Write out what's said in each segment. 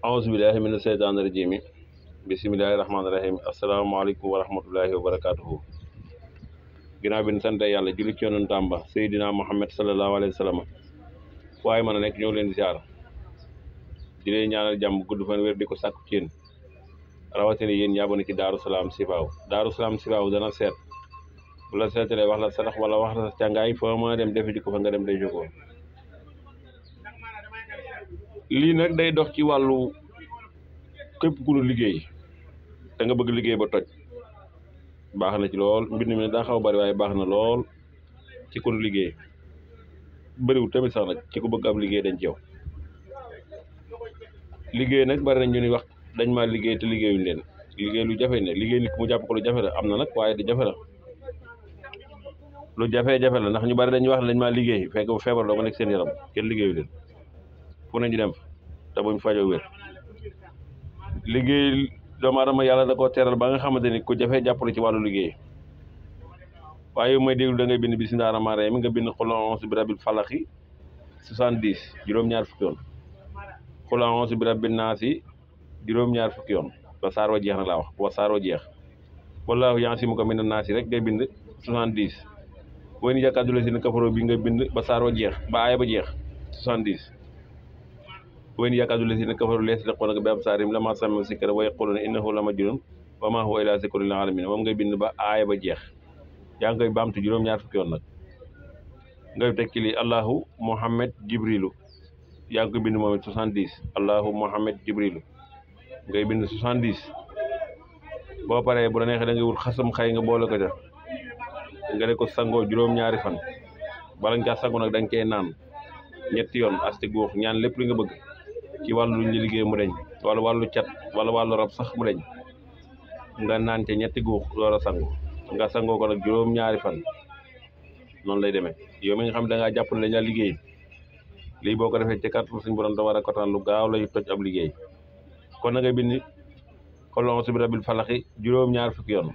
aousubillahi mina seytaani rajimi bisimilahi rahmaani rahim asalaamaaleykum wa rahmatullahi wa barakatuhu ginnaaw bi ñu sant yàlla julli ci yonentam ba Seydina Muhammad sallallahu alayhi wa sallam waaye mën a nekk ñoo leen di ziar di leen ñaanal jàmm gudd fan wér di ko sàkku ci yéen rawatina yéen ñaa abonné ci Daaru Salaam Chifaou Daaru Salaam Chifaou dana seet bu la seetalee wax la sarax wala wax la càngaay foo mën a dem defi ji ko fa nga dem day jógoo lii nag day dox ci wàllu képp ku nu liggéey da nga bëgg liggéey ba toj baax na ci lool mbind mi daa xaw bari waaye baax na lool ci ku nu liggéey bëriwul tamit sax nag ci ku bëgg am liggéey dañ ci yow liggéey nag bari nañ ñu ni wax dañ maa liggéey te liggéeyuñ leen liggéey lu jafe ne liggéey nit ku mu jàpp ko lu jafe la am na nag waaye di jafe la lu jafe-jafe la ndax ñu bari dañuy wax ne dañ maa liggéey fekk bu feebar doo nga nekk seen yaram kenn liggéeyu leen fu ne ñu dem fa te buñ fajoo wér liggéey doomu aadama yàlla da koo teral ba nga xamante ni ku jafee jàppale ci wàllu liggéey waaye yow may déglu da ngay bind bismillaahi rahmaani rahiim nga bind qul a'uuzu bi rabbil falaq 70 juróom-ñaar fukki yoon qul a'uuzu bi rabbin naas juróom-ñaar fukki yoon ba saar wa jeex na laa wax ba saar wa jeex wallaahu ya'simuka minan naas rek ngay bind 70 boo ni jàkkaarloo la si kafaroo bi nga bind ba saar wa jeex ba aaya ba jeex 70 وين يكاد الذين كفروا ليسرقون بأبصارهم لما سمعوا الذكر ويقولون إنه لمجنون وما هو إلا ذكر للعالمين moom ngay bind ba aaya ba jeex yaa ngi koy baamtu juróom-ñaar fukki yoon nag ngay tekki li Allahu Muhammad Jibrilu yaa ngi koy bind moom it 70 Allahu Muhammad Jibrilu ngay bind 70 boo paree bu la neexee da ngay wut xasam xay nga boole ko def nga ne ko sangoo juróom-ñaari fan bala nga caa sango nag da nga koy naan ñetti yoon asti góox ñaan lépp li nga bëgg ci wàllu lu ñu liggéey mu deñ wala wàllu cat wala wàllu rab sax mu deñ nga naan ca ñetti guux door a sangu nga sangoo ko nag juróom-ñaari fan noonu lay demee yow mi nga xam da ngaa jàpp ne dañ la liggéey lii boo ko defee ci kàttan suñu borom da war a kotaan lu gaaw lay toj ab liggéey kon na nga bind qul a'uuzu bi rabbil falaq juróom-ñaar fukki yoon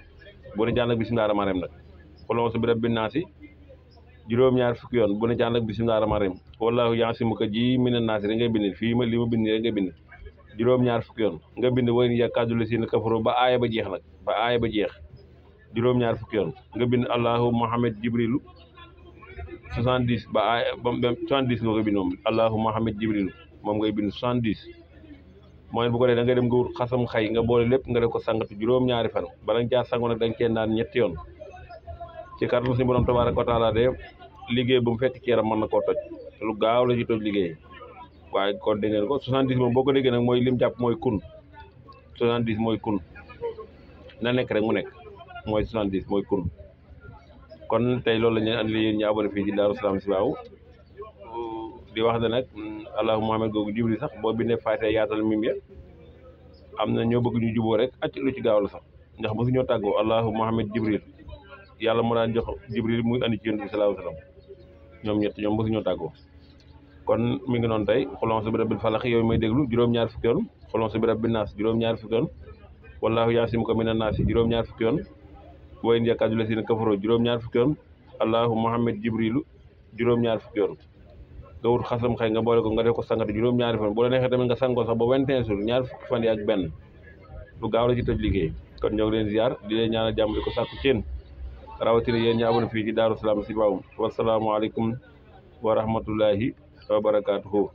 bu ne jàng ak bismillaahi rahmaani rahiim nag qul a'uuzu bi rabbin naas juróom-ñaar fukki yoon bu ne jàng ak bismillaahi rahmaani rahiim wallaahu ya'simuka ji minan naas rek ngay bind fii ma li ma bind rek ngay bind juróom-ñaar fukki yoon nga bind wa in yakaadu llaziina kafaruu ba aaya ba jeex nag ba aaya ba jeex juróom-ñaar fukki yoon nga bind Allahu Muhammad Jibrilu 70 ba aaya ba 70 nga koy bind moom Allahu Muhammad Jibrilu moom ngay bind 70 mooy bu ko dee da ngay dem nga wut xasam xay nga boole lépp nga def ko sangatu juróom-ñaari fan bala nga caa sango nag da nga cee naan ñetti yoon ci kàttan suñu borom tabaaraka wa taala de liggéey bu mu fekk ci yaram mën na koo toj lu gaaw la ci toj liggéey waaye kon dégg ngeen ko 70 moom boo ko déggee nag mooy lim jàpp mooy kun 70 mooy kun na nekk rek mu nekk mooy 70 mooy kun kon tey loolu la ñu andi yéen ñu abonné fii ci Daaru Salaam Chifaou di wax ne nag Allahu Muhammad googu Jibril sax boo bindee Faatiha yaatal mim ya am na ñoo bëgg ñu juboo rek acc lu ci gaaw la sax ndax mosu ñoo tàggoo Allahu Muhammad Jibril yàlla moo daan jox Jibril muy andi ci Yonent bi sallallahu alayhi wa sallam ñoom ñett ñoom mosu ñoo tàggoo kon mi ngi noonu tey qul a'uuzu bi rabbil falaq yow may déglu juróom-ñaar fukki yoon qul a'uuzu bi rabbin naas juróom-ñaar fukki yoon wallaahu ya'simuka minan naas juróom-ñaar fukki yoon wa in yakaadu llaziina kafaruu juróom-ñaar fukki yoon Allahu Muhammad Jibrilu juróom-ñaar fukki yoon nga wut xasam xëy nga boole ko nga def ko sangati juróom-ñaari fan bu la neexee tamit nga sangoo sax ba 21 jours ñaar fukki fan yi ak benn lu gaaw la ci tëj liggéey kon ñoo ngi leen ziar di leen ñaanal jàmm di ko sàkku ci yéen rawatina yéen ñi abonné fii ci Daaru Salaam Chifaou wasalaamu aleykum wa rahmatullahi wa barakaatuhu